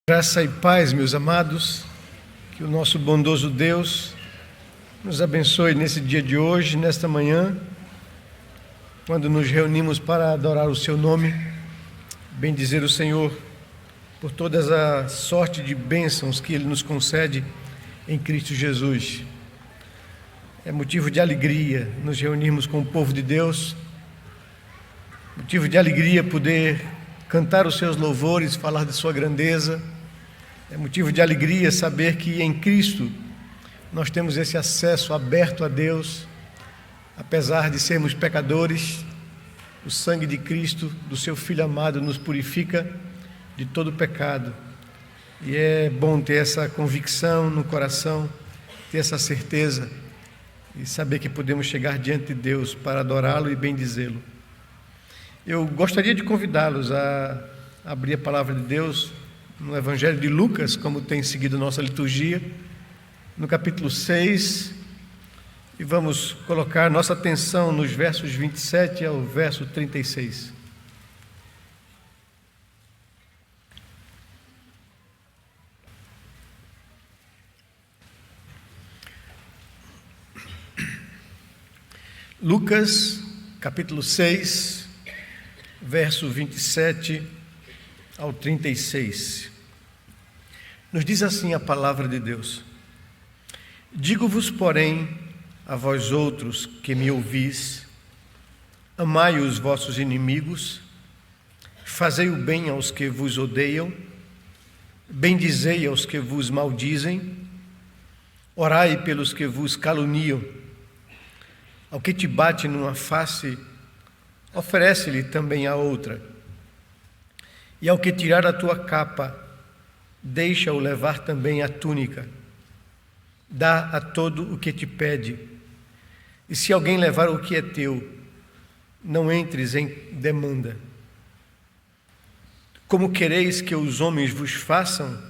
Graça e paz, meus amados, que o nosso bondoso Deus nos abençoe nesse dia de hoje, nesta manhã, quando nos reunimos para adorar o seu nome, bendizer o Senhor por toda a sorte de bênçãos que Ele nos concede em Cristo Jesus. É motivo de alegria nos reunirmos com o povo de Deus, motivo de alegria poder cantar os seus louvores, falar de sua grandeza. É motivo de alegria saber que em Cristo nós temos esse acesso aberto a Deus, apesar de sermos pecadores. O sangue de Cristo, do seu Filho amado, nos purifica de todo pecado. E é bom ter essa convicção no coração, ter essa certeza e saber que podemos chegar diante de Deus para adorá-lo e bendizê-lo. Eu gostaria de convidá-los a abrir a palavra de Deus no Evangelho de Lucas, como tem seguido nossa liturgia, no capítulo 6, e vamos colocar nossa atenção nos versos 27 ao verso 36. Lucas, capítulo 6, verso 27 ao 36. Nos diz assim a palavra de Deus: Digo-vos, porém, a vós outros que me ouvis, amai os vossos inimigos, fazei o bem aos que vos odeiam, bendizei aos que vos maldizem, orai pelos que vos caluniam. Ao que te bate numa face, oferece-lhe também a outra. E ao que tirar a tua capa, deixa-o levar também a túnica. Dá a todo o que te pede. E se alguém levar o que é teu, não entres em demanda. Como quereis que os homens vos façam,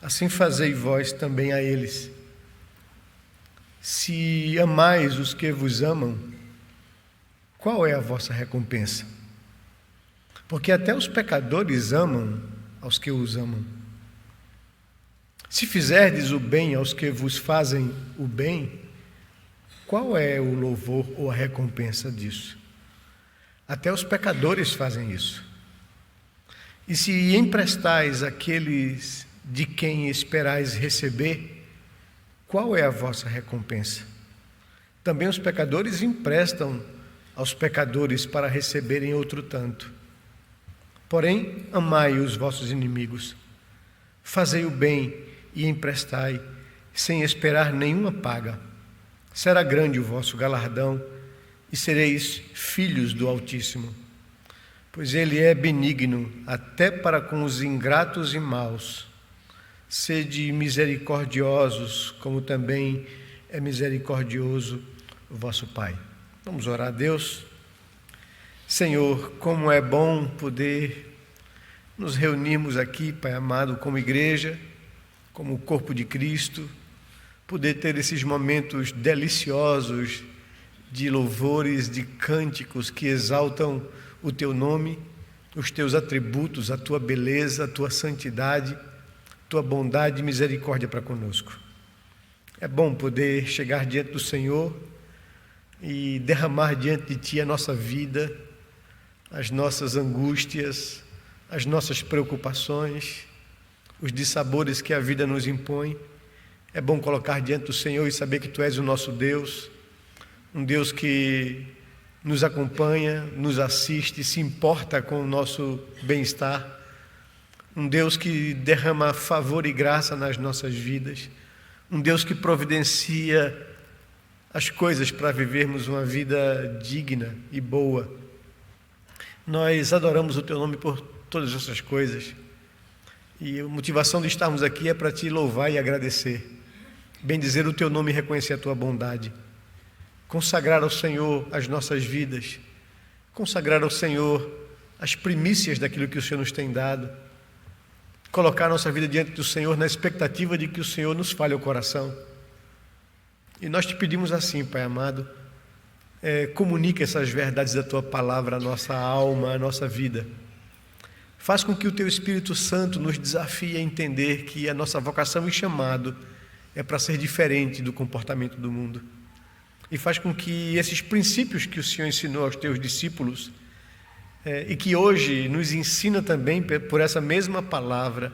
assim fazei vós também a eles. Se amais os que vos amam, qual é a vossa recompensa? Porque até os pecadores amam aos que os amam. Se fizerdes o bem aos que vos fazem o bem, qual é o louvor ou a recompensa disso? Até os pecadores fazem isso. E se emprestais àqueles de quem esperais receber, qual é a vossa recompensa? Também os pecadores emprestam aos pecadores para receberem outro tanto. Porém, amai os vossos inimigos, fazei o bem e emprestai, sem esperar nenhuma paga. Será grande o vosso galardão e sereis filhos do Altíssimo, pois Ele é benigno até para com os ingratos e maus. Sede misericordiosos, como também é misericordioso o vosso Pai. Vamos orar a Deus. Senhor, como é bom poder nos reunirmos aqui, Pai amado, como igreja, como corpo de Cristo, poder ter esses momentos deliciosos de louvores, de cânticos que exaltam o Teu nome, os Teus atributos, a Tua beleza, a Tua santidade, Tua bondade e misericórdia para conosco. É bom poder chegar diante do Senhor e derramar diante de Ti a nossa vida, as nossas angústias, as nossas preocupações, os dissabores que a vida nos impõe. É bom colocar diante do Senhor e saber que Tu és o nosso Deus, um Deus que nos acompanha, nos assiste, se importa com o nosso bem-estar, um Deus que derrama favor e graça nas nossas vidas, um Deus que providencia as coisas para vivermos uma vida digna e boa. Nós adoramos o Teu nome por todas essas coisas, e a motivação de estarmos aqui é para Te louvar e agradecer, bendizer o Teu nome e reconhecer a Tua bondade, consagrar ao Senhor as nossas vidas, consagrar ao Senhor as primícias daquilo que o Senhor nos tem dado, colocar a nossa vida diante do Senhor na expectativa de que o Senhor nos fale o coração. E nós Te pedimos assim, Pai amado, comunica essas verdades da Tua palavra à nossa alma, à nossa vida. Faz com que o Teu Espírito Santo nos desafie a entender que a nossa vocação e chamado é para ser diferente do comportamento do mundo. E faz com que esses princípios que o Senhor ensinou aos Teus discípulos, e que hoje nos ensina também por essa mesma palavra,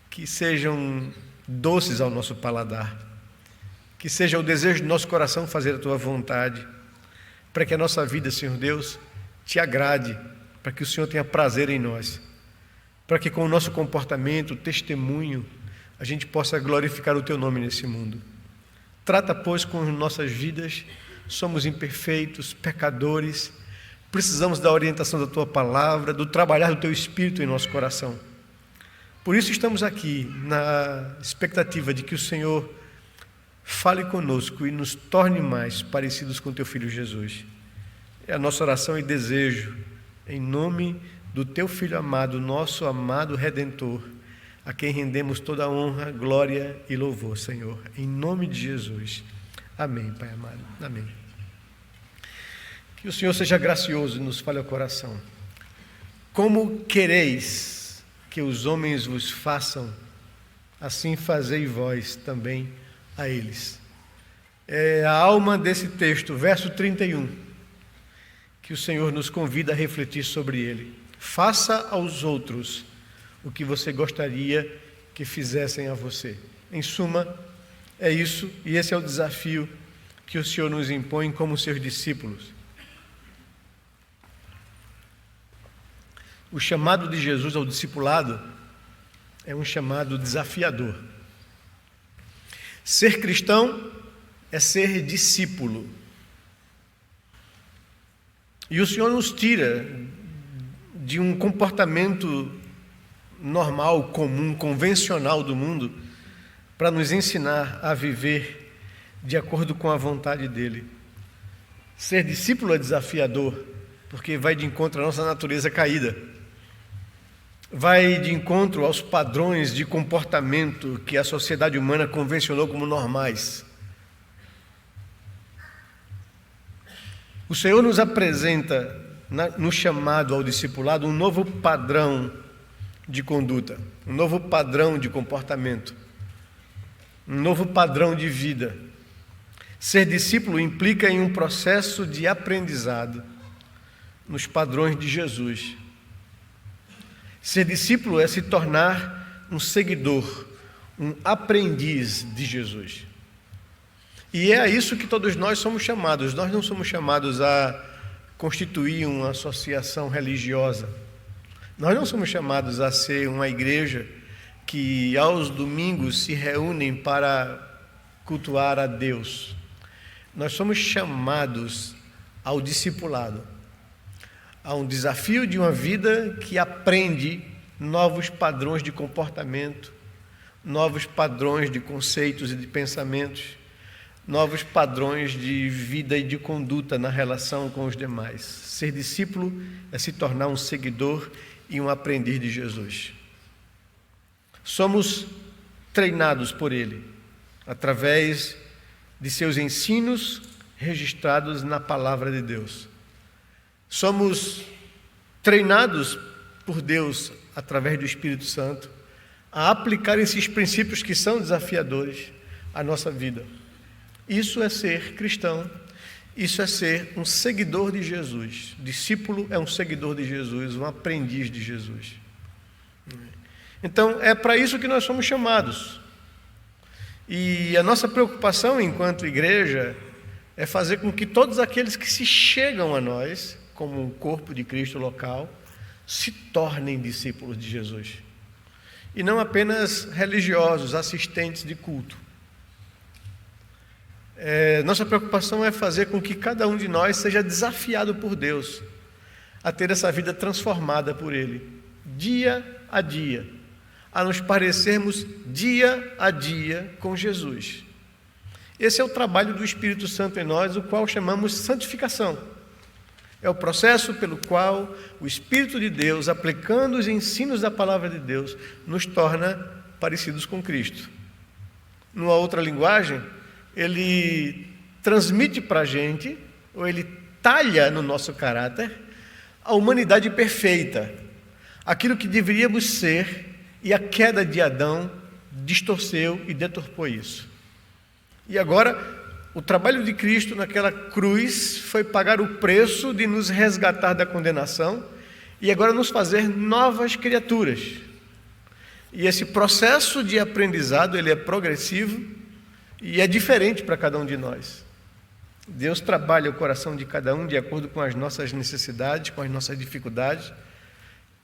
que sejam doces ao nosso paladar, que seja o desejo do nosso coração fazer a Tua vontade, para que a nossa vida, Senhor Deus, Te agrade, para que o Senhor tenha prazer em nós, para que com o nosso comportamento, testemunho, a gente possa glorificar o Teu nome nesse mundo. Trata, pois, com nossas vidas, somos imperfeitos, pecadores, precisamos da orientação da Tua palavra, do trabalhar do Teu Espírito em nosso coração. Por isso estamos aqui, na expectativa de que o Senhor fale conosco e nos torne mais parecidos com Teu Filho Jesus. É a nossa oração e desejo, em nome do Teu Filho amado, nosso amado Redentor, a quem rendemos toda a honra, glória e louvor, Senhor, em nome de Jesus. Amém, Pai amado. Amém. Que o Senhor seja gracioso e nos fale ao coração. Como quereis que os homens vos façam, assim fazei vós também a eles. É a alma desse texto, verso 31, que o Senhor nos convida a refletir sobre ele. Faça aos outros o que você gostaria que fizessem a você. Em suma, é isso, e esse é o desafio que o Senhor nos impõe como seus discípulos. O chamado de Jesus ao discipulado é um chamado desafiador. Ser cristão é ser discípulo. E o Senhor nos tira de um comportamento normal, comum, convencional do mundo, para nos ensinar a viver de acordo com a vontade dEle. Ser discípulo é desafiador, porque vai de encontro à nossa natureza caída. Vai de encontro aos padrões de comportamento que a sociedade humana convencionou como normais. O Senhor nos apresenta, no chamado ao discipulado, um novo padrão de conduta, um novo padrão de comportamento, um novo padrão de vida. Ser discípulo implica em um processo de aprendizado nos padrões de Jesus. Ser discípulo é se tornar um seguidor, um aprendiz de Jesus. E é a isso que todos nós somos chamados. Nós não somos chamados a constituir uma associação religiosa. Nós não somos chamados a ser uma igreja que aos domingos se reúnem para cultuar a Deus. Nós somos chamados ao discipulado, a um desafio de uma vida que aprende novos padrões de comportamento, novos padrões de conceitos e de pensamentos, novos padrões de vida e de conduta na relação com os demais. Ser discípulo é se tornar um seguidor e um aprendiz de Jesus. Somos treinados por Ele, através de seus ensinos registrados na Palavra de Deus. Somos treinados por Deus, através do Espírito Santo, a aplicar esses princípios que são desafiadores à nossa vida. Isso é ser cristão, isso é ser um seguidor de Jesus. Discípulo é um seguidor de Jesus, um aprendiz de Jesus. Então, é para isso que nós somos chamados. E a nossa preocupação enquanto igreja é fazer com que todos aqueles que se chegam a nós, como um corpo de Cristo local, se tornem discípulos de Jesus. E não apenas religiosos, assistentes de culto. Nossa preocupação é fazer com que cada um de nós seja desafiado por Deus a ter essa vida transformada por Ele, dia a dia, a nos parecermos dia a dia com Jesus. Esse é o trabalho do Espírito Santo em nós, o qual chamamos santificação. É o processo pelo qual o Espírito de Deus, aplicando os ensinos da Palavra de Deus, nos torna parecidos com Cristo. Numa outra linguagem, ele transmite para a gente, ou ele talha no nosso caráter, a humanidade perfeita, aquilo que deveríamos ser, e a queda de Adão distorceu e deturpou isso. E agora, o trabalho de Cristo naquela cruz foi pagar o preço de nos resgatar da condenação e agora nos fazer novas criaturas. E esse processo de aprendizado, ele é progressivo e é diferente para cada um de nós. Deus trabalha o coração de cada um de acordo com as nossas necessidades, com as nossas dificuldades,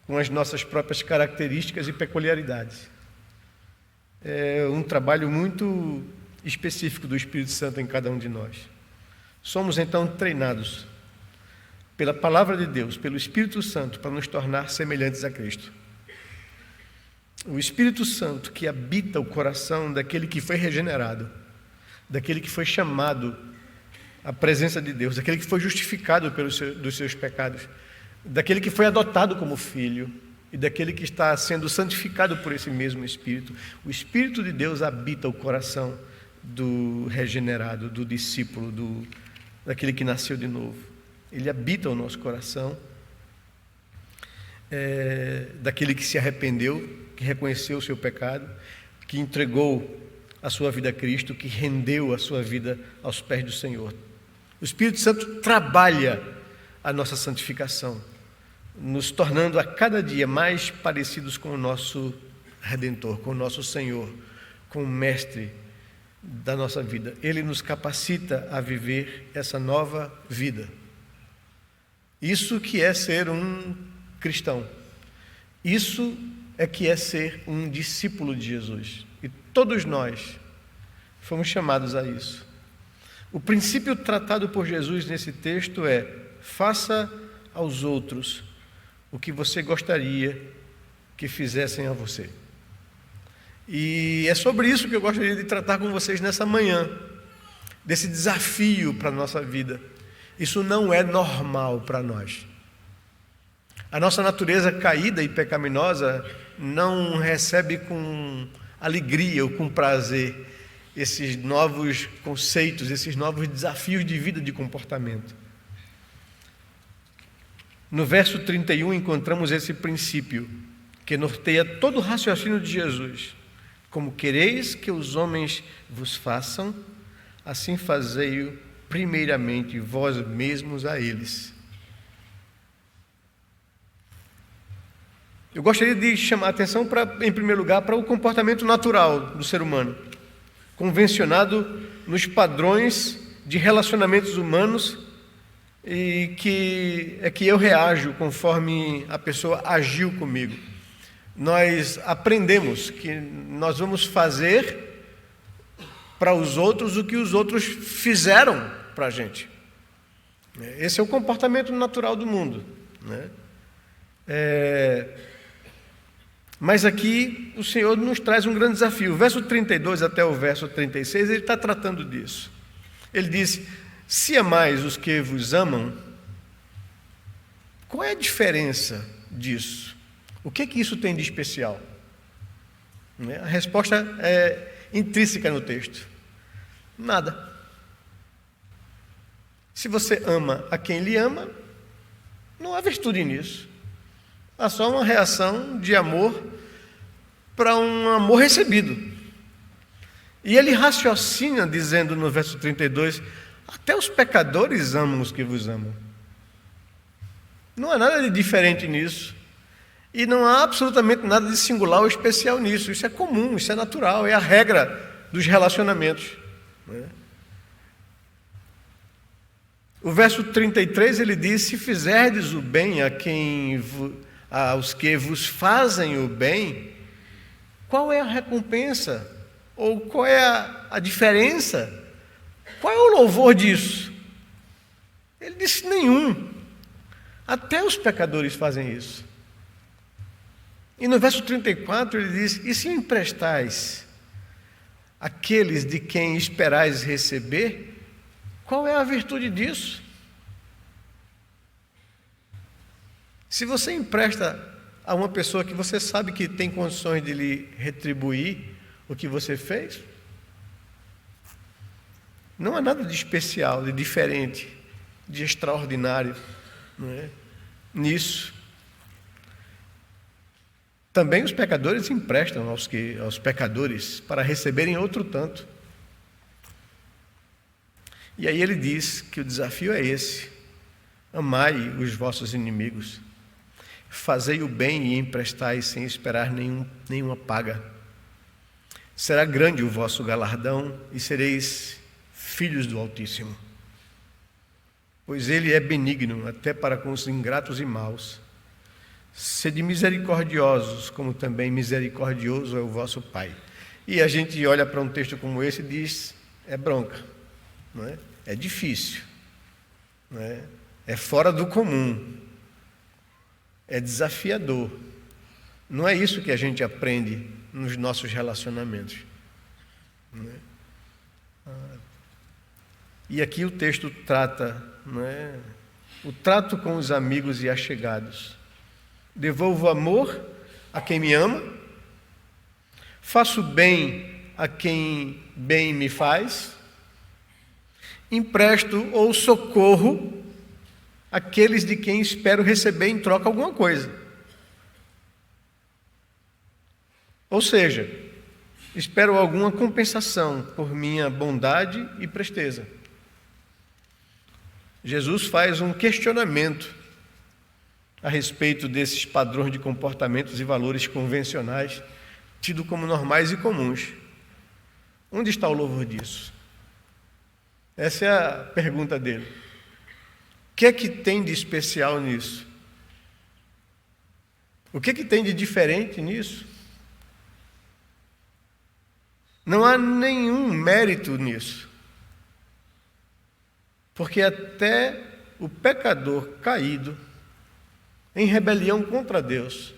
com as nossas próprias características e peculiaridades. É um trabalho muito específico do Espírito Santo em cada um de nós. Somos então treinados pela palavra de Deus, pelo Espírito Santo, para nos tornar semelhantes a Cristo. O Espírito Santo que habita o coração daquele que foi regenerado, daquele que foi chamado à presença de Deus, daquele que foi justificado dos seus pecados, daquele que foi adotado como filho e daquele que está sendo santificado por esse mesmo Espírito. O Espírito de Deus habita o coração do regenerado, do discípulo, daquele que nasceu de novo. Ele habita o nosso coração, daquele que se arrependeu, que reconheceu o seu pecado, que entregou a sua vida a Cristo, que rendeu a sua vida aos pés do Senhor. O Espírito Santo trabalha a nossa santificação, nos tornando a cada dia mais parecidos com o nosso Redentor, com o nosso Senhor, com o Mestre da nossa vida. Ele nos capacita a viver essa nova vida. Isso que é ser um cristão. Isso é que é ser um discípulo de Jesus. E todos nós fomos chamados a isso. O princípio tratado por Jesus nesse texto é: faça aos outros o que você gostaria que fizessem a você. E é sobre isso que eu gostaria de tratar com vocês nessa manhã, desse desafio para a nossa vida. Isso não é normal para nós. A nossa natureza caída e pecaminosa não recebe com alegria ou com prazer esses novos conceitos, esses novos desafios de vida, de comportamento. No verso 31 encontramos esse princípio que norteia todo o raciocínio de Jesus. Como quereis que os homens vos façam, assim fazei-o primeiramente vós mesmos a eles. Eu gostaria de chamar a atenção, em primeiro lugar, para o comportamento natural do ser humano, convencionado nos padrões de relacionamentos humanos, e que eu reajo conforme a pessoa agiu comigo. Nós aprendemos que nós vamos fazer para os outros o que os outros fizeram para a gente. Esse é o comportamento natural do mundo, né? Mas aqui o Senhor nos traz um grande desafio. O verso 32 até o verso 36, ele está tratando disso. Ele diz: se amais os que vos amam, qual é a diferença disso? O que isso tem de especial? A resposta é intrínseca no texto: nada. Se você ama a quem lhe ama, não há virtude nisso. Há só uma reação de amor para um amor recebido. E ele raciocina dizendo no verso 32: até os pecadores amam os que vos amam. Não há nada de diferente nisso. E não há absolutamente nada de singular ou especial nisso. Isso é comum, isso é natural, é a regra dos relacionamentos. O verso 33 ele diz: se fizerdes o bem aos que vos fazem o bem, qual é a recompensa? Ou qual é a diferença? Qual é o louvor disso? Ele disse: nenhum. Até os pecadores fazem isso. E no verso 34 ele diz: e se emprestais àqueles de quem esperais receber, qual é a virtude disso? Se você empresta a uma pessoa que você sabe que tem condições de lhe retribuir o que você fez, não há nada de especial, de diferente, de extraordinário, não é? Nisso. Também os pecadores emprestam aos pecadores para receberem outro tanto. E aí ele diz que o desafio é esse: amai os vossos inimigos, fazei o bem e emprestai sem esperar nenhuma paga. Será grande o vosso galardão e sereis filhos do Altíssimo, pois ele é benigno até para com os ingratos e maus. Sede misericordiosos, como também misericordioso é o vosso Pai. E a gente olha para um texto como esse e diz: é bronca, não é? É difícil, não é? É fora do comum, é desafiador. Não é isso que a gente aprende nos nossos relacionamentos, não é? E aqui o texto trata, não é? O trato com os amigos e allegados. Devolvo amor a quem me ama, faço bem a quem bem me faz, empresto ou socorro aqueles de quem espero receber em troca alguma coisa. Ou seja, espero alguma compensação por minha bondade e presteza. Jesus faz um questionamento a respeito desses padrões de comportamentos e valores convencionais, tidos como normais e comuns. Onde está o louvor disso? Essa é a pergunta dele. O que é que tem de especial nisso? O que é que tem de diferente nisso? Não há nenhum mérito nisso. Porque até o pecador caído, em rebelião contra Deus,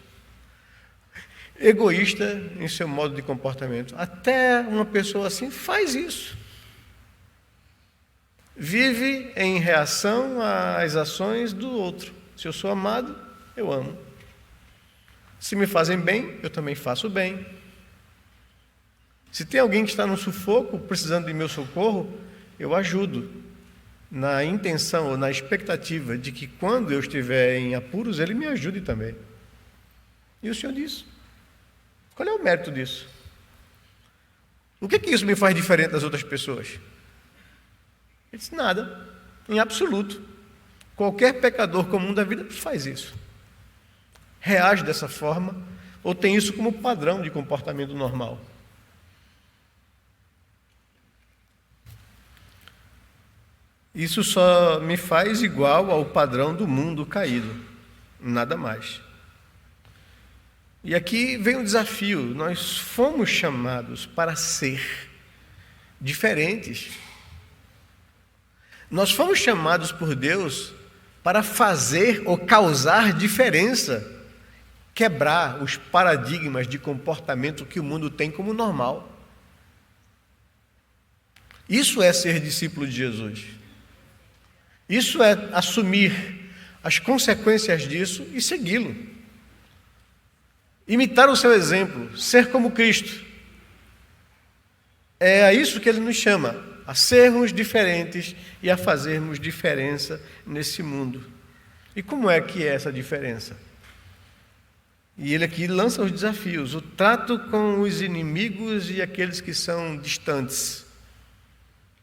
egoísta em seu modo de comportamento, até uma pessoa assim faz isso. Vive em reação às ações do outro. Se eu sou amado, eu amo. Se me fazem bem, eu também faço bem. Se tem alguém que está no sufoco, precisando de meu socorro, eu ajudo, na intenção ou na expectativa de que quando eu estiver em apuros, ele me ajude também. E o Senhor diz: qual é o mérito disso? O que isso me faz diferente das outras pessoas? Ele disse: nada, em absoluto. Qualquer pecador comum da vida faz isso. Reage dessa forma, ou tem isso como padrão de comportamento normal. Isso só me faz igual ao padrão do mundo caído, nada mais. E aqui vem um desafio: nós fomos chamados para ser diferentes. Nós fomos chamados por Deus para fazer ou causar diferença, quebrar os paradigmas de comportamento que o mundo tem como normal. Isso é ser discípulo de Jesus. Isso é assumir as consequências disso e segui-lo. Imitar o seu exemplo, ser como Cristo. É a isso que ele nos chama, a sermos diferentes e a fazermos diferença nesse mundo. E como é que é essa diferença? E ele aqui lança os desafios: o trato com os inimigos e aqueles que são distantes,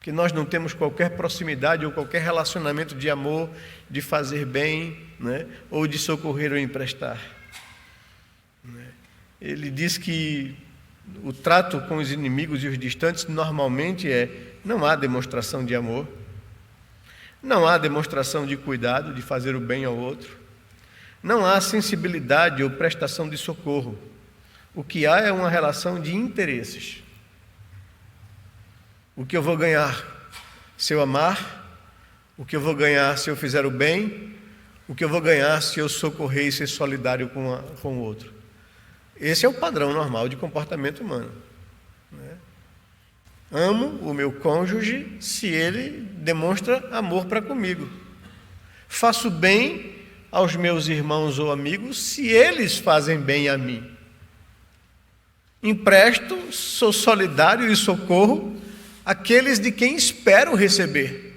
que nós não temos qualquer proximidade ou qualquer relacionamento de amor, de fazer bem, né? Ou de socorrer ou emprestar. Ele diz que o trato com os inimigos e os distantes normalmente não há demonstração de amor, não há demonstração de cuidado, de fazer o bem ao outro, não há sensibilidade ou prestação de socorro. O que há é uma relação de interesses. O que eu vou ganhar se eu amar, o que eu vou ganhar se eu fizer o bem, o que eu vou ganhar se eu socorrer e ser solidário com o outro. Esse é o padrão normal de comportamento humano. Amo o meu cônjuge se ele demonstra amor para comigo. Faço bem aos meus irmãos ou amigos se eles fazem bem a mim. Empresto, sou solidário e socorro aqueles de quem espero receber,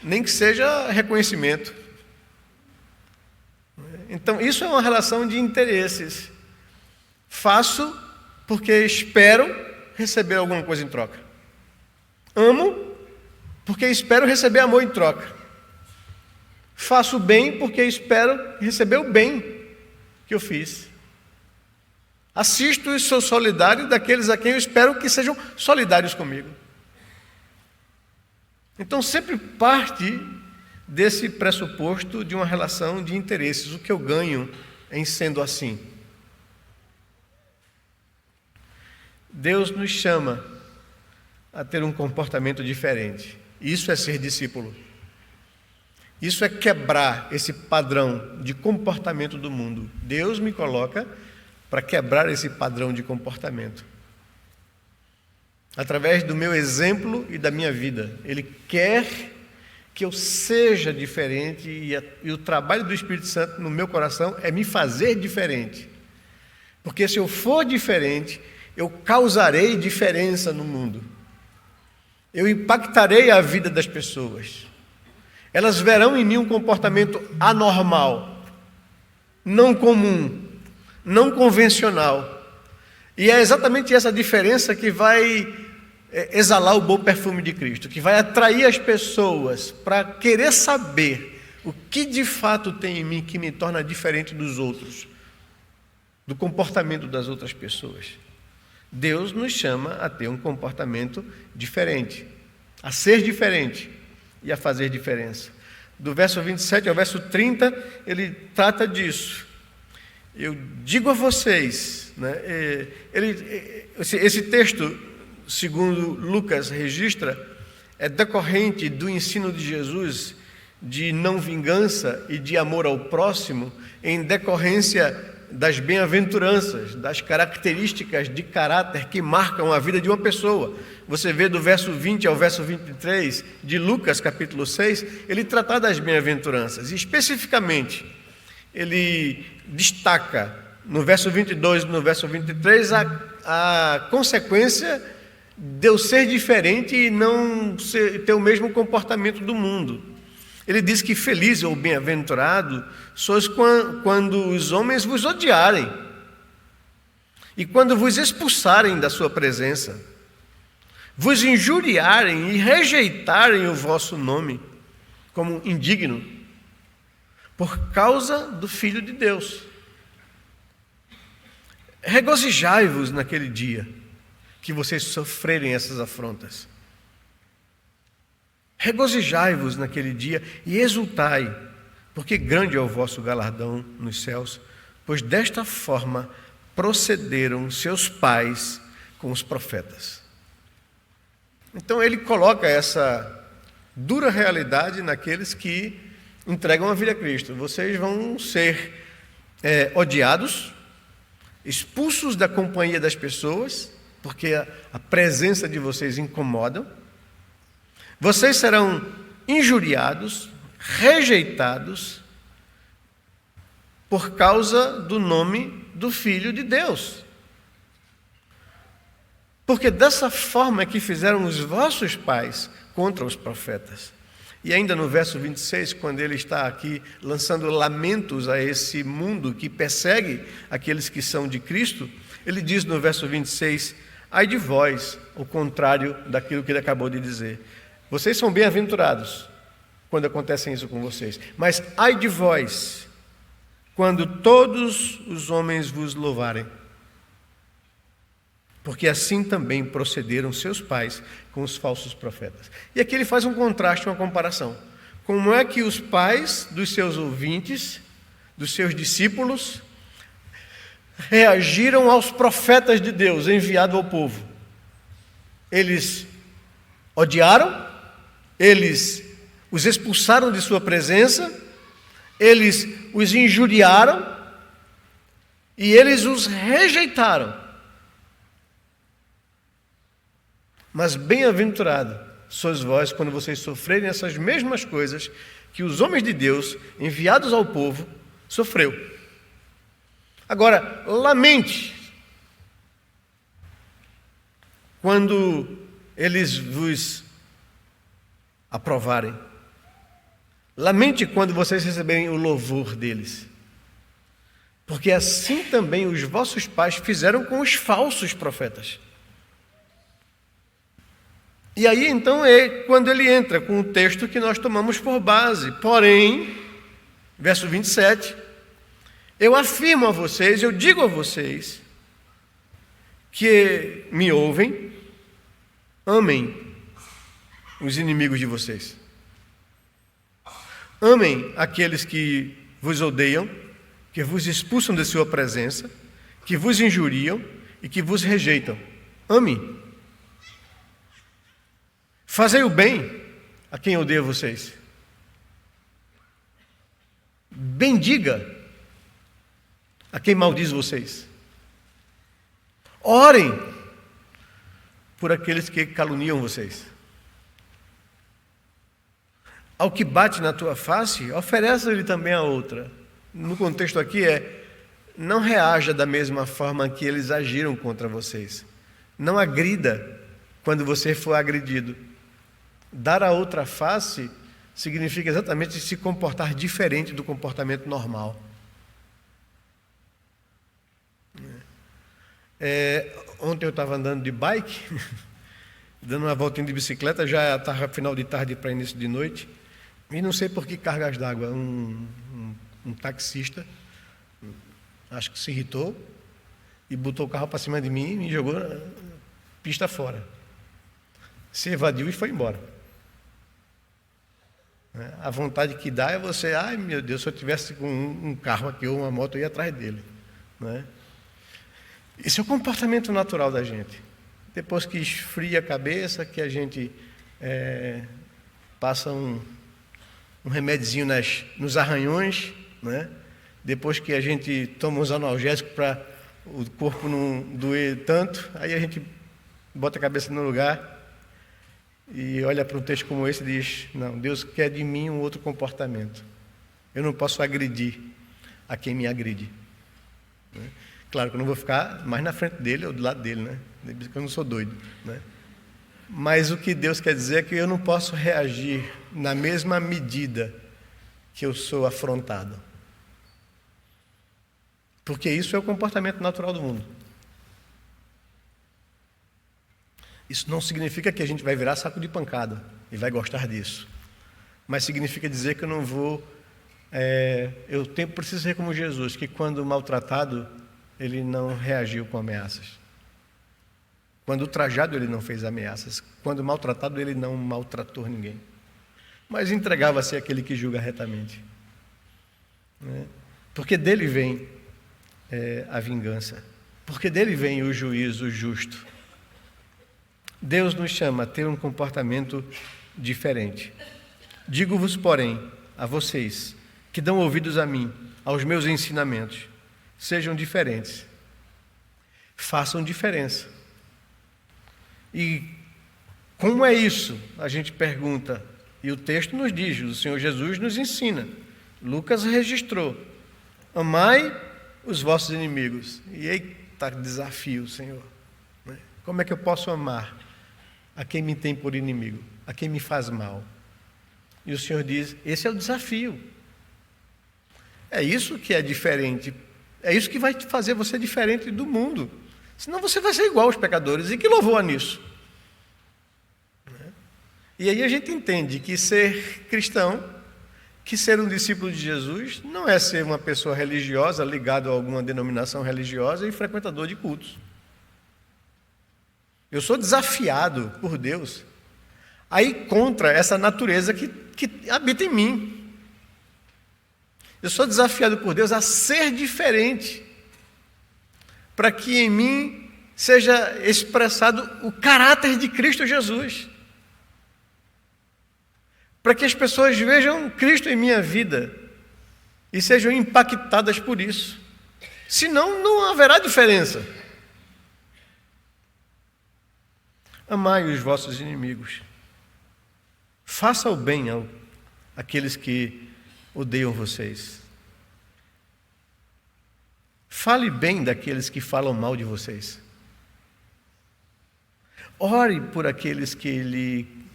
nem que seja reconhecimento. Então, isso é uma relação de interesses. Faço porque espero receber alguma coisa em troca. Amo porque espero receber amor em troca. Faço bem porque espero receber o bem que eu fiz. Assisto e sou solidário daqueles a quem eu espero que sejam solidários comigo. Então sempre parte desse pressuposto de uma relação de interesses, o que eu ganho em sendo assim. Deus nos chama a ter um comportamento diferente. Isso é ser discípulo. Isso é quebrar esse padrão de comportamento do mundo. Deus me coloca para quebrar esse padrão de comportamento. Através do meu exemplo e da minha vida. Ele quer que eu seja diferente e o trabalho do Espírito Santo no meu coração é me fazer diferente. Porque se eu for diferente, eu causarei diferença no mundo. Eu impactarei a vida das pessoas. Elas verão em mim um comportamento anormal, não comum, não convencional. E é exatamente essa diferença que vai exalar o bom perfume de Cristo, que vai atrair as pessoas para querer saber o que de fato tem em mim que me torna diferente dos outros, do comportamento das outras pessoas. Deus nos chama a ter um comportamento diferente, a ser diferente e a fazer diferença. Do verso 27 ao verso 30, ele trata disso. Eu digo a vocês, né, esse texto, segundo Lucas registra, é decorrente do ensino de Jesus de não vingança e de amor ao próximo, em decorrência das bem-aventuranças, das características de caráter que marcam a vida de uma pessoa. Você vê do verso 20 ao verso 23 de Lucas, capítulo 6, ele trata das bem-aventuranças. E especificamente, ele destaca no verso 22 e no verso 23 a consequência de eu ser diferente e não ter o mesmo comportamento do mundo. Ele diz que feliz ou bem-aventurado sois quando os homens vos odiarem e quando vos expulsarem da sua presença, vos injuriarem e rejeitarem o vosso nome como indigno, por causa do Filho de Deus. Regozijai-vos naquele dia que vocês sofrerem essas afrontas. Regozijai-vos naquele dia e exultai, porque grande é o vosso galardão nos céus, pois desta forma procederam seus pais com os profetas. Então ele coloca essa dura realidade naqueles que entregam a vida a Cristo. Vocês vão ser odiados, expulsos da companhia das pessoas, porque a presença de vocês incomoda. Vocês serão injuriados, rejeitados, por causa do nome do Filho de Deus. Porque dessa forma é que fizeram os vossos pais contra os profetas. E ainda no verso 26, quando ele está aqui lançando lamentos a esse mundo que persegue aqueles que são de Cristo, ele diz no verso 26, ai de vós, o contrário daquilo que ele acabou de dizer. Vocês são bem-aventurados quando acontece isso com vocês, mas ai de vós, quando todos os homens vos louvarem, porque assim também procederam seus pais com os falsos profetas. E aqui ele faz um contraste, uma comparação. Como é que os pais dos seus ouvintes, dos seus discípulos, reagiram aos profetas de Deus enviados ao povo? Eles odiaram, eles os expulsaram de sua presença, eles os injuriaram e eles os rejeitaram. Mas bem-aventurado sois vós quando vocês sofrerem essas mesmas coisas que os homens de Deus, enviados ao povo, sofreu. Agora, lamente quando eles vos aprovarem. Lamente quando vocês receberem o louvor deles. Porque assim também os vossos pais fizeram com os falsos profetas. E aí então é quando ele entra com o texto que nós tomamos por base. Porém, verso 27, eu afirmo a vocês, eu digo a vocês, que me ouvem, amem os inimigos de vocês. Amem aqueles que vos odeiam, que vos expulsam de sua presença, que vos injuriam e que vos rejeitam. Amem. Fazei o bem a quem odeia vocês. Bendiga a quem maldiz vocês. Orem por aqueles que caluniam vocês. Ao que bate na tua face, ofereça-lhe também a outra. No contexto aqui não reaja da mesma forma que eles agiram contra vocês. Não agrida quando você for agredido. Dar a outra face significa exatamente se comportar diferente do comportamento normal. Ontem eu estava andando de bike, dando uma voltinha de bicicleta, já estava final de tarde para início de noite, e não sei por que cargas d'água, um taxista, acho que se irritou, e botou o carro para cima de mim e me jogou na pista fora. Se evadiu e foi embora. A vontade que dá é você, ai meu Deus, se eu tivesse com um carro aqui ou uma moto, eu ia atrás dele. Não é? Esse é o comportamento natural da gente. Depois que esfria a cabeça, que a gente passa um remédiozinho nos arranhões, né? Depois que a gente toma uns analgésicos para o corpo não doer tanto, aí a gente bota a cabeça no lugar e olha para um texto como esse e diz, não, Deus quer de mim um outro comportamento. Eu não posso agredir a quem me agride. Né? Claro que eu não vou ficar mais na frente dele ou do lado dele, né? Porque eu não sou doido, né? Mas o que Deus quer dizer é que eu não posso reagir na mesma medida que eu sou afrontado. Porque isso é o comportamento natural do mundo. Isso não significa que a gente vai virar saco de pancada e vai gostar disso. Mas significa dizer que eu não vou... preciso ser como Jesus, que quando maltratado, ele não reagiu com ameaças. Quando ultrajado, ele não fez ameaças. Quando maltratado, ele não maltratou ninguém. Mas entregava-se àquele que julga retamente. Né? Porque dele vem a vingança. Porque dele vem o juízo justo. Deus nos chama a ter um comportamento diferente. Digo-vos, porém, a vocês, que dão ouvidos a mim, aos meus ensinamentos, sejam diferentes. Façam diferença. E como é isso? A gente pergunta, e o texto nos diz, o Senhor Jesus nos ensina. Lucas registrou, amai os vossos inimigos. E eita desafio, Senhor. Como é que eu posso amar a quem me tem por inimigo, a quem me faz mal? E o Senhor diz, esse é o desafio. É isso que é diferente. É isso que vai fazer você diferente do mundo. Senão você vai ser igual aos pecadores. E que louvor nisso? E aí a gente entende que ser cristão, que ser um discípulo de Jesus, não é ser uma pessoa religiosa, ligado a alguma denominação religiosa e frequentador de cultos. Eu sou desafiado por Deus a ir contra essa natureza que habita em mim. Eu sou desafiado por Deus a ser diferente, para que em mim seja expressado o caráter de Cristo Jesus. Para que as pessoas vejam Cristo em minha vida e sejam impactadas por isso. Senão, não haverá diferença. Amai os vossos inimigos. Faça o bem àqueles que odeiam vocês. Fale bem daqueles que falam mal de vocês. Ore por aqueles que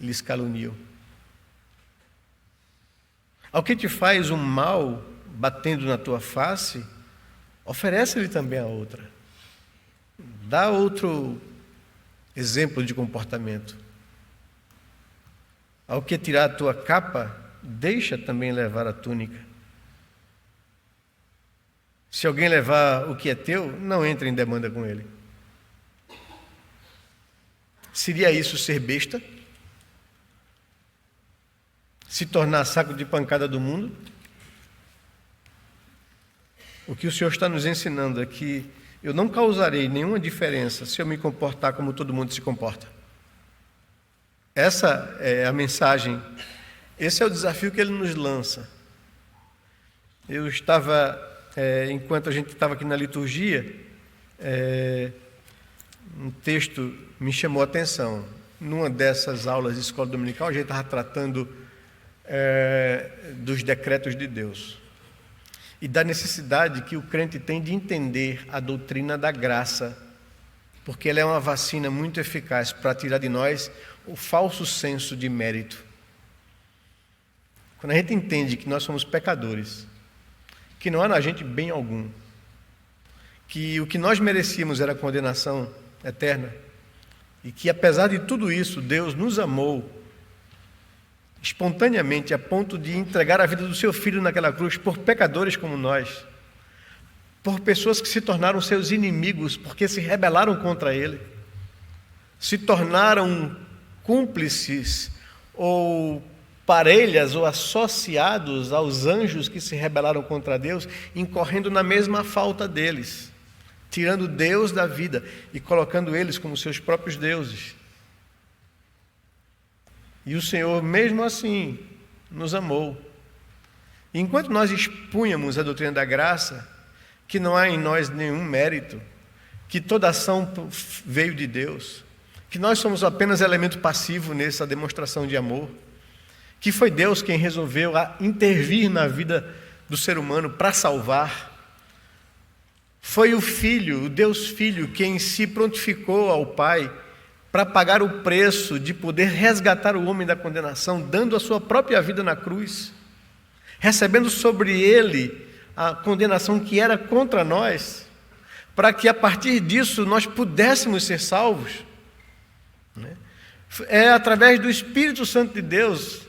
lhes caluniam. Ao que te faz um mal batendo na tua face, oferece-lhe também a outra. Dá outro exemplo de comportamento. Ao que tirar a tua capa, deixa também levar a túnica. Se alguém levar o que é teu, não entre em demanda com ele. Seria isso ser besta? Se tornar saco de pancada do mundo? O que o Senhor está nos ensinando é que eu não causarei nenhuma diferença se eu me comportar como todo mundo se comporta. Essa é a mensagem, esse é o desafio que ele nos lança. Eu estava, enquanto a gente estava aqui na liturgia, um texto me chamou a atenção. Numa dessas aulas de escola dominical, a gente estava tratando dos decretos de Deus e da necessidade que o crente tem de entender a doutrina da graça, porque ela é uma vacina muito eficaz para tirar de nós o falso senso de mérito. Quando a gente entende que nós somos pecadores, que não há na gente bem algum, que o que nós merecíamos era condenação eterna, e que apesar de tudo isso, Deus nos amou espontaneamente a ponto de entregar a vida do seu Filho naquela cruz por pecadores como nós, por pessoas que se tornaram seus inimigos porque se rebelaram contra Ele, se tornaram cúmplices ou parelhas ou associados aos anjos que se rebelaram contra Deus, incorrendo na mesma falta deles, tirando Deus da vida e colocando eles como seus próprios deuses. E o Senhor, mesmo assim, nos amou. E enquanto nós expunhamos a doutrina da graça, que não há em nós nenhum mérito, que toda ação veio de Deus, que nós somos apenas elemento passivo nessa demonstração de amor, que foi Deus quem resolveu intervir na vida do ser humano para salvar. Foi o Filho, o Deus Filho, quem se prontificou ao Pai para pagar o preço de poder resgatar o homem da condenação, dando a sua própria vida na cruz, recebendo sobre ele a condenação que era contra nós, para que a partir disso nós pudéssemos ser salvos. É através do Espírito Santo de Deus,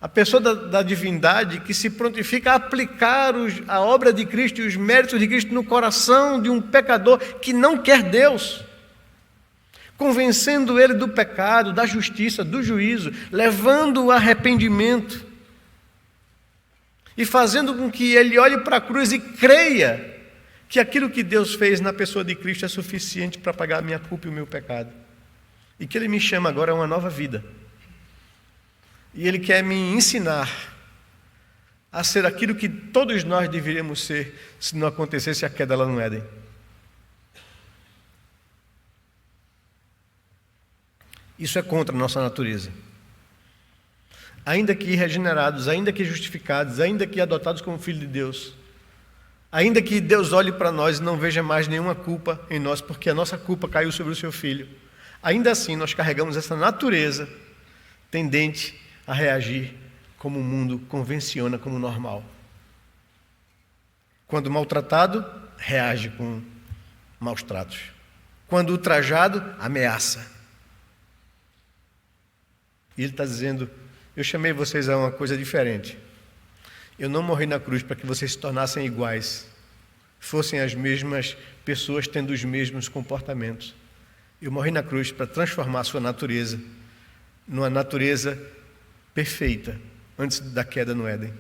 a pessoa da divindade, que se prontifica a aplicar a obra de Cristo e os méritos de Cristo no coração de um pecador que não quer Deus, convencendo ele do pecado, da justiça, do juízo, levando o arrependimento e fazendo com que ele olhe para a cruz e creia que aquilo que Deus fez na pessoa de Cristo é suficiente para pagar a minha culpa e o meu pecado, e que Ele me chama agora a uma nova vida, e Ele quer me ensinar a ser aquilo que todos nós deveríamos ser se não acontecesse a queda lá no Éden. Isso é contra a nossa natureza. Ainda que regenerados, ainda que justificados, ainda que adotados como filhos de Deus, ainda que Deus olhe para nós e não veja mais nenhuma culpa em nós, porque a nossa culpa caiu sobre o seu Filho, ainda assim nós carregamos essa natureza tendente a reagir como o mundo convenciona como normal. Quando maltratado, reage com maus tratos. Quando ultrajado, ameaça. E Ele está dizendo: eu chamei vocês a uma coisa diferente. Eu não morri na cruz para que vocês se tornassem iguais, fossem as mesmas pessoas tendo os mesmos comportamentos. Eu morri na cruz para transformar a sua natureza numa natureza perfeita, antes da queda no Éden.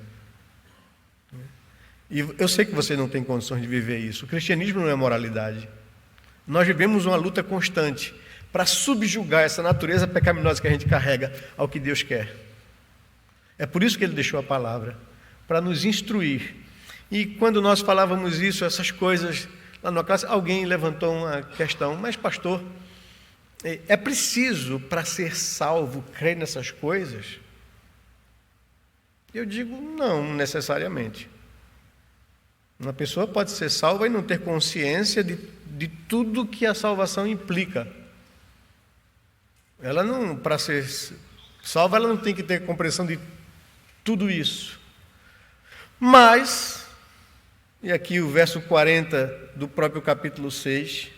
E eu sei que vocês não têm condições de viver isso. O cristianismo não é moralidade. Nós vivemos uma luta constante para subjugar essa natureza pecaminosa que a gente carrega ao que Deus quer. É por isso que Ele deixou a palavra, para nos instruir. E quando nós falávamos isso, essas coisas, lá na classe, alguém levantou uma questão: mas pastor, é preciso para ser salvo crer nessas coisas? Eu digo, não necessariamente. Uma pessoa pode ser salva e não ter consciência de tudo que a salvação implica. Ela não, para ser salva, ela não tem que ter compreensão de tudo isso. Mas E aqui o verso 40 do próprio capítulo 6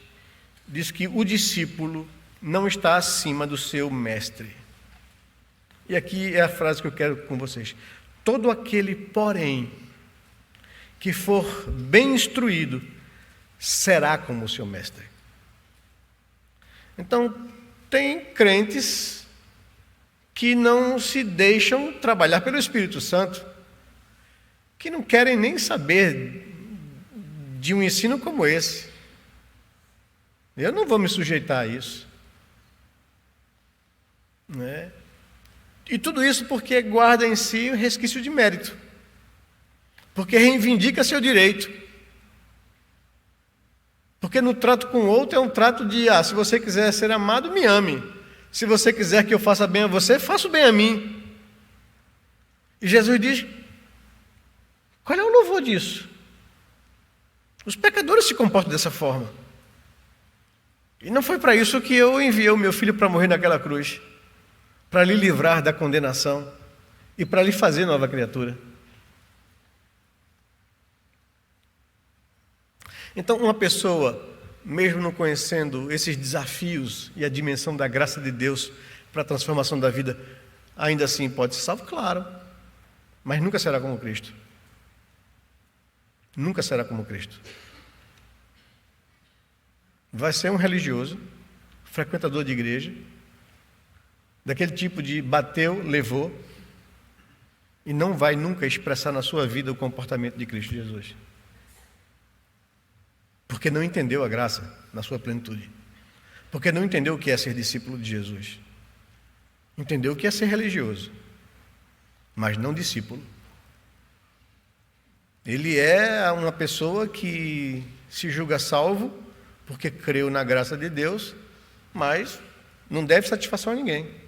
diz que o discípulo não está acima do seu mestre. E aqui é a frase que eu quero com vocês. Todo aquele, porém, que for bem instruído, será como o seu mestre. Então, tem crentes que não se deixam trabalhar pelo Espírito Santo, que não querem nem saber de um ensino como esse. Eu não vou me sujeitar a isso. Né? E tudo isso porque guarda em si um resquício de mérito, porque reivindica seu direito, porque no trato com o outro é um trato de, se você quiser ser amado, me ame, se você quiser que eu faça bem a você, faça o bem a mim. E Jesus diz, qual é o louvor disso? Os pecadores se comportam dessa forma, e não foi para isso que eu enviei o meu filho para morrer naquela cruz, para lhe livrar da condenação e para lhe fazer nova criatura. Então, uma pessoa, mesmo não conhecendo esses desafios e a dimensão da graça de Deus para a transformação da vida, ainda assim pode ser salvo, claro, mas nunca será como Cristo. Nunca será como Cristo. Vai ser um religioso, frequentador de igreja, daquele tipo de bateu, levou, e não vai nunca expressar na sua vida o comportamento de Cristo Jesus. Porque não entendeu a graça na sua plenitude. Porque não entendeu o que é ser discípulo de Jesus. Entendeu o que é ser religioso, mas não discípulo. Ele é uma pessoa que se julga salvo porque creu na graça de Deus, mas não deve satisfação a ninguém.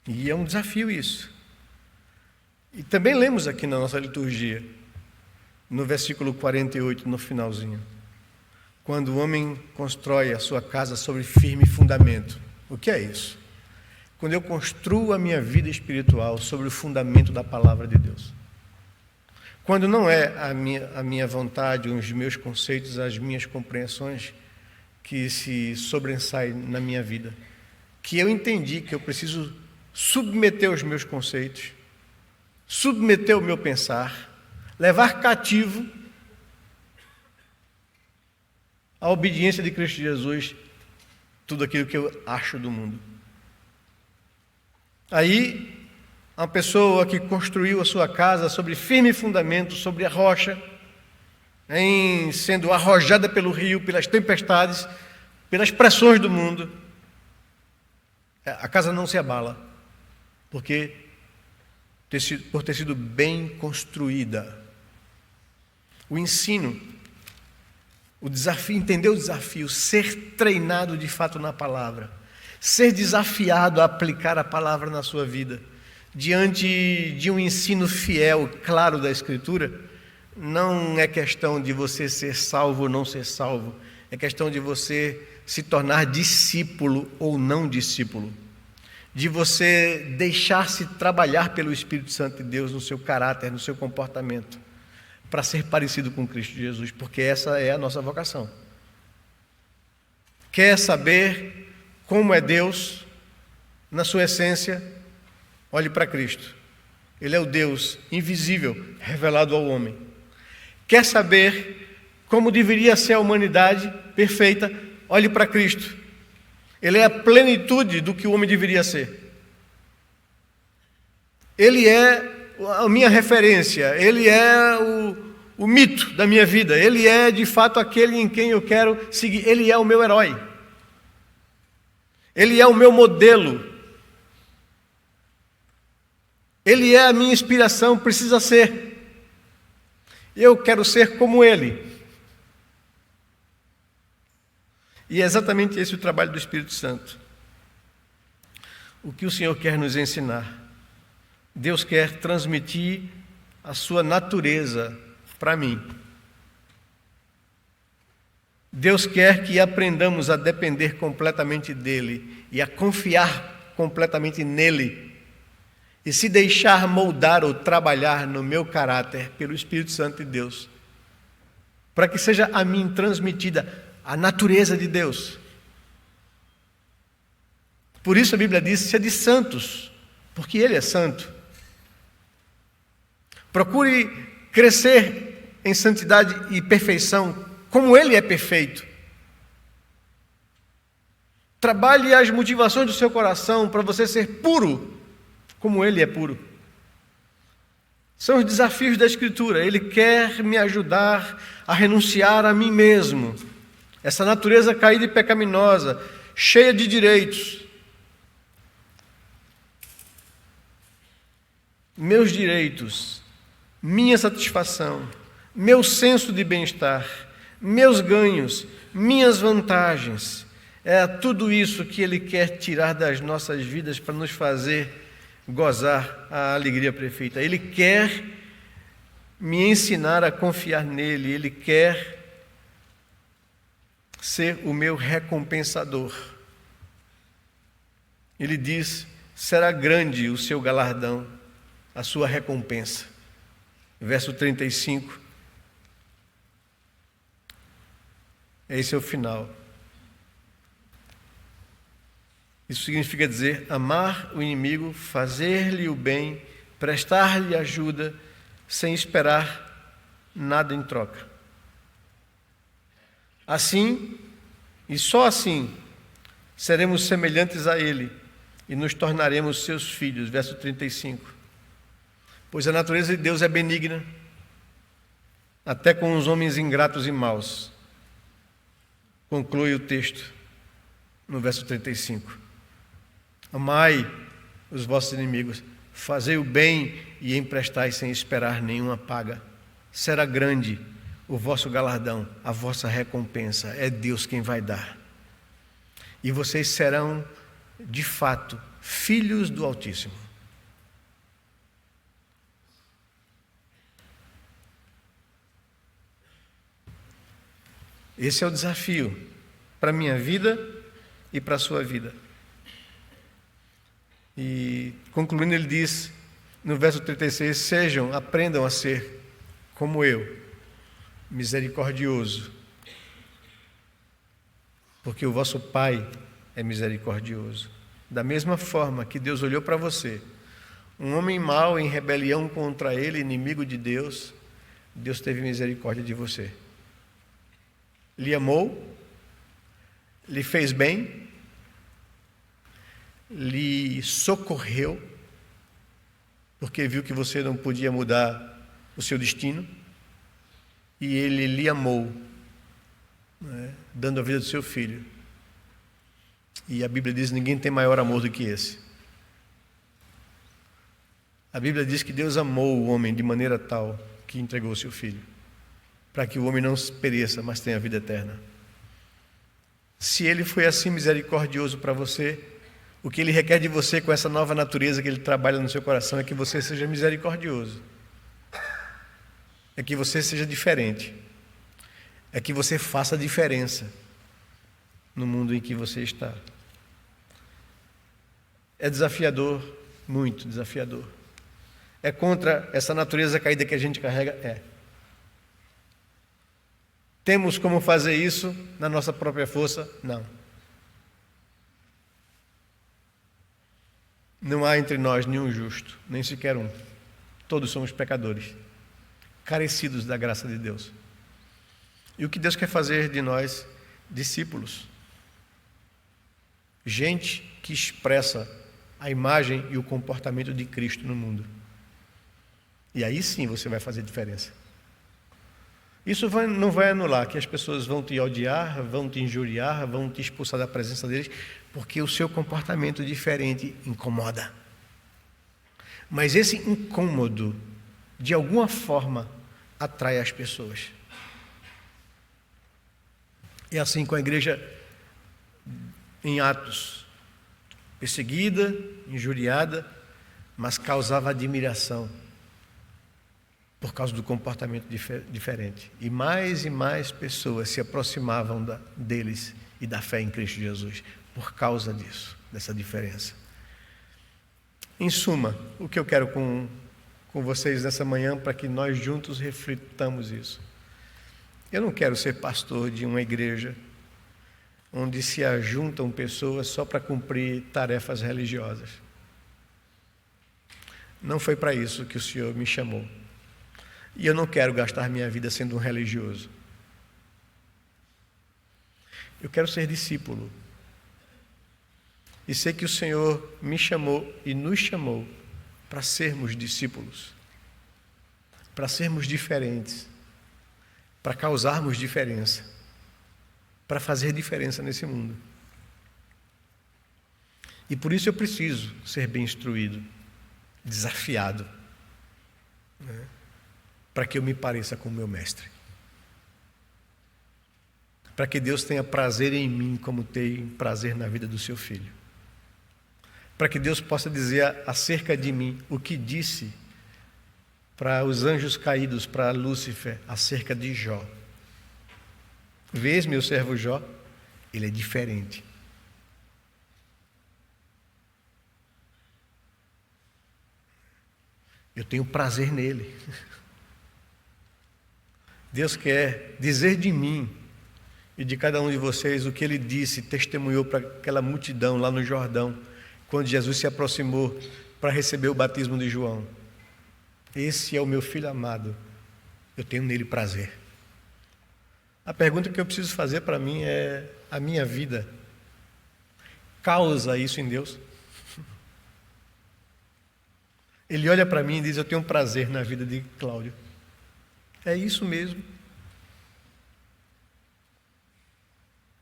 E é um desafio isso. E também lemos aqui na nossa liturgia, no versículo 48, no finalzinho, quando o homem constrói a sua casa sobre firme fundamento. O que é isso? Quando eu construo a minha vida espiritual sobre o fundamento da palavra de Deus. Quando não é a minha vontade, os meus conceitos, as minhas compreensões que se sobressaem na minha vida, que eu entendi que eu preciso submeter os meus conceitos, submeter o meu pensar, levar cativo à obediência de Cristo Jesus, tudo aquilo que eu acho do mundo. Aí, uma pessoa que construiu a sua casa sobre firme fundamento, sobre a rocha, sendo arrojada pelo rio, pelas tempestades, pelas pressões do mundo, a casa não se abala, porque por ter sido bem construída. O ensino, o desafio, entender o desafio, ser treinado de fato na palavra, ser desafiado a aplicar a palavra na sua vida, diante de um ensino fiel, claro da Escritura, não é questão de você ser salvo ou não ser salvo, é questão de você se tornar discípulo ou não discípulo, de você deixar-se trabalhar pelo Espírito Santo de Deus no seu caráter, no seu comportamento, para ser parecido com Cristo Jesus, porque essa é a nossa vocação. Quer saber como é Deus na sua essência? Olhe para Cristo. Ele é o Deus invisível, revelado ao homem. Quer saber como deveria ser a humanidade perfeita? Olhe para Cristo. Ele é a plenitude do que o homem deveria ser. Ele é a minha referência, ele é o mito da minha vida, ele é de fato aquele em quem eu quero seguir, ele é o meu herói, ele é o meu modelo, ele é a minha inspiração, precisa ser. Eu quero ser como ele. E é exatamente esse o trabalho do Espírito Santo. O que o Senhor quer nos ensinar? Deus quer transmitir a sua natureza para mim. Deus quer que aprendamos a depender completamente dele e a confiar completamente nele e se deixar moldar ou trabalhar no meu caráter pelo Espírito Santo de Deus, para que seja a mim transmitida a natureza de Deus. Por isso a Bíblia diz: sede santos, porque Ele é santo. Procure crescer em santidade e perfeição, como Ele é perfeito. Trabalhe as motivações do seu coração para você ser puro, como Ele é puro. São os desafios da Escritura. Ele quer me ajudar a renunciar a mim mesmo, essa natureza caída e pecaminosa, cheia de direitos. Meus direitos, minha satisfação, meu senso de bem-estar, meus ganhos, minhas vantagens. É tudo isso que Ele quer tirar das nossas vidas para nos fazer gozar a alegria perfeita. Ele quer me ensinar a confiar nele. Ele quer ser o meu recompensador. Ele diz: será grande o seu galardão, a sua recompensa. Verso 35. Esse é o final. Isso significa dizer: amar o inimigo, fazer-lhe o bem, prestar-lhe ajuda, sem esperar nada em troca. Assim, e só assim, seremos semelhantes a Ele e nos tornaremos seus filhos. Verso 35. Pois a natureza de Deus é benigna, até com os homens ingratos e maus. Conclui o texto no verso 35. Amai os vossos inimigos, fazei o bem e emprestai sem esperar nenhuma paga. Será grande o vosso galardão, a vossa recompensa. É Deus quem vai dar. E vocês serão, de fato, filhos do Altíssimo. Esse é o desafio para a minha vida e para a sua vida. E concluindo, ele diz no verso 36: aprendam a ser como eu, misericordioso, porque o vosso Pai é misericordioso. Da mesma forma que Deus olhou para você, um homem mau em rebelião contra Ele, inimigo de Deus, Deus teve misericórdia de você. Lhe amou, lhe fez bem, lhe socorreu, porque viu que você não podia mudar o seu destino, e Ele lhe amou, dando a vida do seu filho. E a Bíblia diz: ninguém tem maior amor do que esse. A Bíblia diz que Deus amou o homem de maneira tal que entregou o seu filho, para que o homem não pereça, mas tenha vida eterna. Se Ele foi assim misericordioso para você, o que Ele requer de você com essa nova natureza que Ele trabalha no seu coração é que você seja misericordioso, é que você seja diferente, é que você faça a diferença no mundo em que você está. É desafiador, muito desafiador. É contra essa natureza caída que a gente carrega? É. Temos como fazer isso na nossa própria força? Não. Não há entre nós nenhum justo, nem sequer um. Todos somos pecadores, carecidos da graça de Deus. E o que Deus quer fazer de nós? Discípulos. Gente que expressa a imagem e o comportamento de Cristo no mundo. E aí sim você vai fazer diferença. Isso não vai anular que as pessoas vão te odiar, vão te injuriar, vão te expulsar da presença deles, porque o seu comportamento diferente incomoda. Mas esse incômodo, de alguma forma, atrai as pessoas. É assim com a igreja em Atos, perseguida, injuriada, mas causava admiração por causa do comportamento diferente. E mais pessoas se aproximavam deles e da fé em Cristo Jesus, por causa disso, dessa diferença. Em suma, o que eu quero com vocês nessa manhã, para que nós juntos reflitamos isso. Eu não quero ser pastor de uma igreja onde se ajuntam pessoas só para cumprir tarefas religiosas. Não foi para isso que o Senhor me chamou. E eu não quero gastar minha vida sendo um religioso. Eu quero ser discípulo. E sei que o Senhor me chamou e nos chamou para sermos discípulos, para sermos diferentes, para causarmos diferença, para fazer diferença nesse mundo. E por isso eu preciso ser bem instruído, desafiado, né? Para que eu me pareça com o meu mestre. Para que Deus tenha prazer em mim como tem prazer na vida do seu filho. Para que Deus possa dizer acerca de mim o que disse para os anjos caídos, para Lúcifer, acerca de Jó. Vês meu servo Jó? Ele é diferente. Eu tenho prazer nele. Deus quer dizer de mim e de cada um de vocês o que ele disse, testemunhou para aquela multidão lá no Jordão, quando Jesus se aproximou para receber o batismo de João. Esse é o meu filho amado, eu tenho nele prazer. A pergunta que eu preciso fazer para mim é: a minha vida causa isso em Deus? Ele olha para mim e diz: eu tenho prazer na vida de Cláudio. É isso mesmo.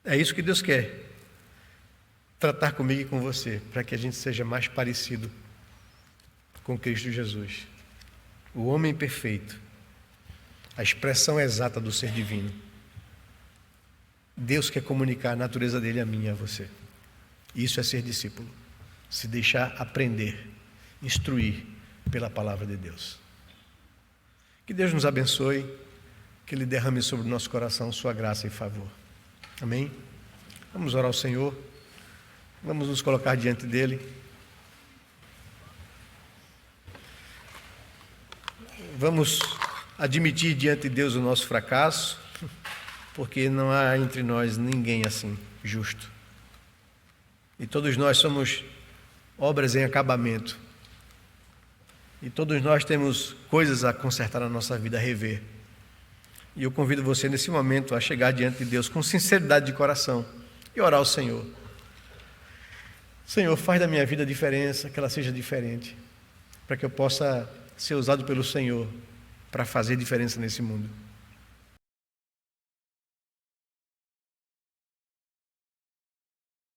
É isso que Deus quer tratar comigo e com você, para que a gente seja mais parecido com Cristo Jesus, o homem perfeito, a expressão exata do ser divino. Deus quer comunicar a natureza dele a mim e a você. Isso é ser discípulo, se deixar aprender, instruir pela palavra de Deus. Que Deus nos abençoe, que Ele derrame sobre o nosso coração sua graça e favor. Amém? Vamos orar ao Senhor, vamos nos colocar diante dEle. Vamos admitir diante de Deus o nosso fracasso, porque não há entre nós ninguém assim, justo. E todos nós somos obras em acabamento. E todos nós temos coisas a consertar na nossa vida, a rever. E eu convido você nesse momento a chegar diante de Deus com sinceridade de coração e orar ao Senhor. Senhor, faz da minha vida a diferença, que ela seja diferente, para que eu possa ser usado pelo Senhor para fazer diferença nesse mundo.